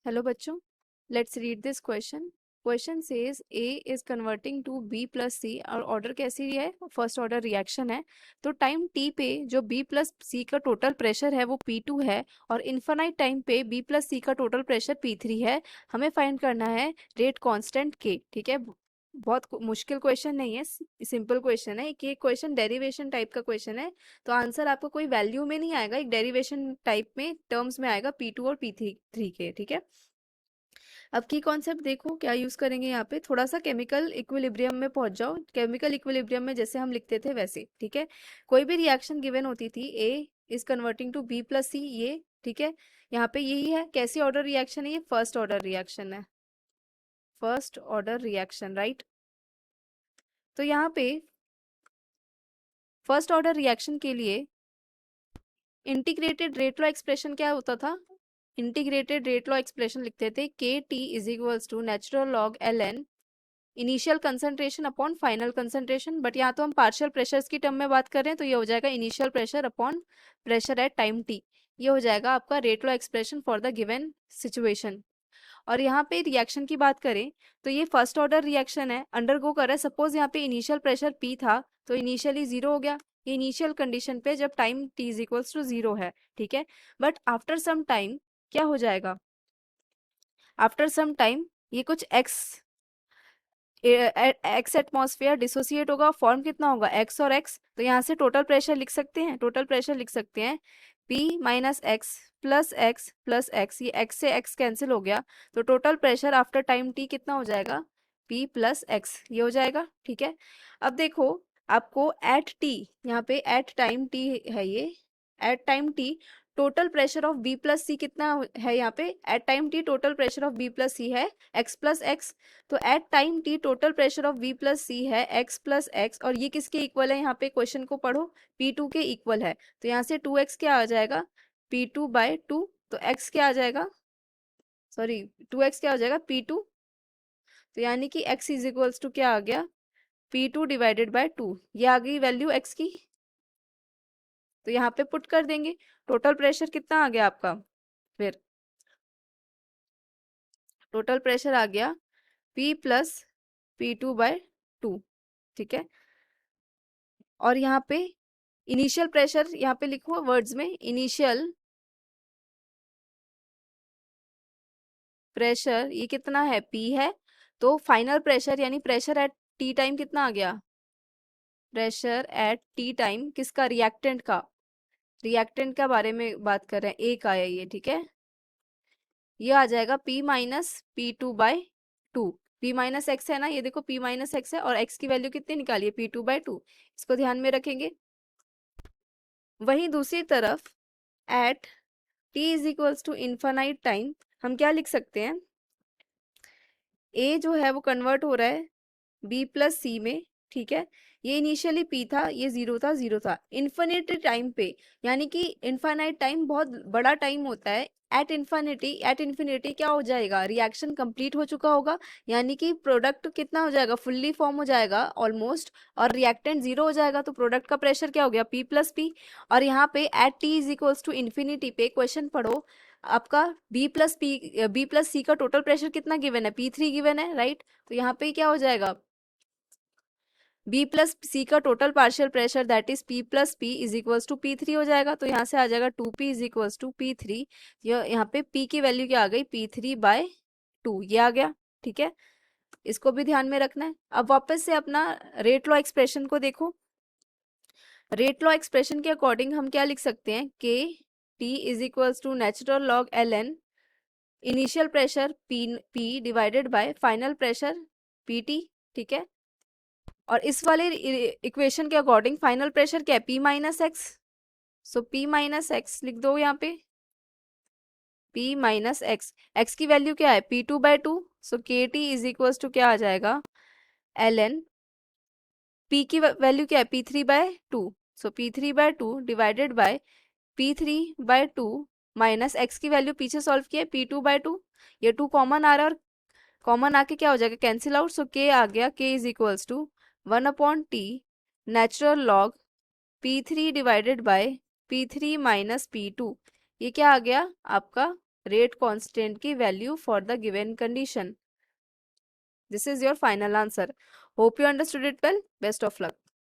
Hello बच्चों, let's read this question. Question says A is converting to B plus C और order कैसी है? First order reaction है। तो टाइम टी पे जो बी प्लस सी का टोटल प्रेशर है वो P2 है और इन्फानाइट टाइम पे बी प्लस सी का टोटल प्रेशर P3 है। हमें फाइंड करना है रेट कांस्टेंट के। ठीक है, बहुत मुश्किल क्वेश्चन नहीं है, सिंपल क्वेश्चन है कि क्वेश्चन डेरिवेशन टाइप का क्वेश्चन है। तो आंसर आपको कोई वैल्यू में नहीं आएगा, एक डेरिवेशन टाइप में टर्म्स में आएगा P2 और P3 के। ठीक है, अब की कॉन्सेप्ट देखो क्या यूज करेंगे यहाँ पे। थोड़ा सा केमिकल इक्विलिब्रियम में पहुंच जाओ। केमिकल इक्विलिब्रियम में जैसे हम लिखते थे वैसे। ठीक है, कोई भी रिएक्शन गिवन होती थी A is converting to B plus C, ये ठीक है। यहाँ पे यही है, कैसी ऑर्डर रिएक्शन है ये? फर्स्ट ऑर्डर रिएक्शन है, फर्स्ट ऑर्डर रिएक्शन, राइट। तो यहाँ पे फर्स्ट ऑर्डर रिएक्शन के लिए इंटीग्रेटेड रेट लॉ एक्सप्रेशन क्या होता था? इंटीग्रेटेड रेट लॉ एक्सप्रेशन लिखते थे k t is equals to natural log l n initial concentration upon final concentration. But यहाँ तो हम पार्शियल प्रेशर्स की टर्म में बात कर रहे हैं, तो ये हो जाएगा initial pressure upon pressure at time T. ये हो जाएगा आपका rate law expression for the given situation. और यहाँ पे रिएक्शन की बात करें तो ये फर्स्ट ऑर्डर रिएक्शन है, अंडरगो कर रहा है। सपोज यहाँ पे इनिशियल प्रेशर पी था तो इनिशियली जीरो हो गया, ये इनिशियल कंडीशन पे जब time t is equals to zero है। ठीक है, बट आफ्टर सम टाइम क्या हो जाएगा? आफ्टर सम टाइम ये कुछ एक्स एटमॉस्फेयर डिसोसिएट होगा, फॉर्म कितना होगा? एक्स और एक्स। तो यहाँ से टोटल प्रेशर लिख सकते हैं, टोटल प्रेशर लिख सकते हैं P minus x plus x, ये एक्स से एक्स कैंसिल हो गया। तो total pressure after time T कितना हो जाएगा? P प्लस एक्स, ये हो जाएगा। ठीक है, अब देखो आपको एट टी, यहाँ पे एट टाइम टी है ये, at time T total pressure of B plus C कितना है? यहाँ पे at time T total pressure of B plus C है एक्स प्लस एक्स। तो at time T total pressure of V plus C है x plus x, और ये किसके इक्वल है? यहाँ पे क्वेश्चन को पढ़ो, P2 के इक्वल है। तो यहाँ से 2x क्या आ जाएगा? P2/2। तो x क्या आ जाएगा? सॉरी, 2x क्या हो जाएगा? P2। तो यानी कि x इज इक्वल्स टू क्या आ गया? P2/2। ये आ गई वैल्यू x की। तो यहाँ पे पुट कर देंगे, टोटल प्रेशर कितना आ गया आपका? फिर टोटल प्रेशर आ गया P प्लस P2/2। ठीक है, और यहाँ पे इनिशियल प्रेशर यहाँ पे लिखो वर्ड्स में, इनिशियल प्रेशर ये कितना है? P है। तो फाइनल प्रेशर यानी प्रेशर एट टी टाइम कितना आ गया? प्रेशर एट टी टाइम किसका? रिएक्टेंट का। रिएक्टेंट का बारे में बात कर रहे हैं, ए का है ये। ठीक है, ये आ जाएगा P minus P2/2। P minus x है ना, ये देखो P माइनस एक्स है, और x की वैल्यू कितनी निकाली है? P2/2। इसको ध्यान में रखेंगे। वहीं दूसरी तरफ at t is equals to infinite time हम क्या लिख सकते हैं? a जो है वो कन्वर्ट हो रहा है b प्लस सी में। ठीक है, ये इनिशियली p था, ये जीरो था इन्फिनिट टाइम पे। यानी कि इन्फानाइट टाइम बहुत बड़ा टाइम होता है। एट इन्फिनिटी क्या हो जाएगा? रिएक्शन कंप्लीट हो चुका होगा, यानी कि प्रोडक्ट कितना हो जाएगा? फुल्ली फॉर्म हो जाएगा ऑलमोस्ट, और रिएक्टेंट जीरो हो जाएगा। तो प्रोडक्ट का प्रेशर क्या हो गया? P plus p. और यहाँ पे at t is equals to infinity पे क्वेश्चन पढ़ो आपका, बी प्लस सी का टोटल प्रेशर कितना गिवन है? P3 गिवन है, राइट। तो यहाँ पे क्या हो जाएगा? बी प्लस सी का total partial pressure that is P plus p is equals to P3 हो जाएगा। तो यहाँ से आ जाएगा 2P is equals to P3। यहाँ पे P की वैल्यू क्या आ गई? P3/2, ये आ गया। ठीक है, इसको भी ध्यान में रखना है। अब वापस से अपना रेट लॉ एक्सप्रेशन को देखो। रेट लॉ एक्सप्रेशन के अकॉर्डिंग हम क्या लिख सकते हैं? K t is equals to natural log l n initial pressure P divided by final pressure PT। ठीक है, और इस वाले इक्वेशन के अकॉर्डिंग फाइनल प्रेशर क्या है? P minus X. So P minus X लिख दो यहाँ पे, P माइनस एक्स। एक्स की वैल्यू क्या है? P2/2। So KT is equals to क्या आ जाएगा? ln P की वैल्यू क्या है? P3/2। So P3/2 divided by P3/2 minus x की वैल्यू पीछे सॉल्व किया है P2/2। ये 2 कॉमन आ रहा है, और कॉमन आके क्या हो जाएगा? Cancel out. सो K आ गया, K is equals to 1/T natural log P3 divided by P3 minus P2। ये क्या आ गया आपका? रेट कांस्टेंट की value for the given condition. This is your final answer. Hope you understood it well. Best of luck.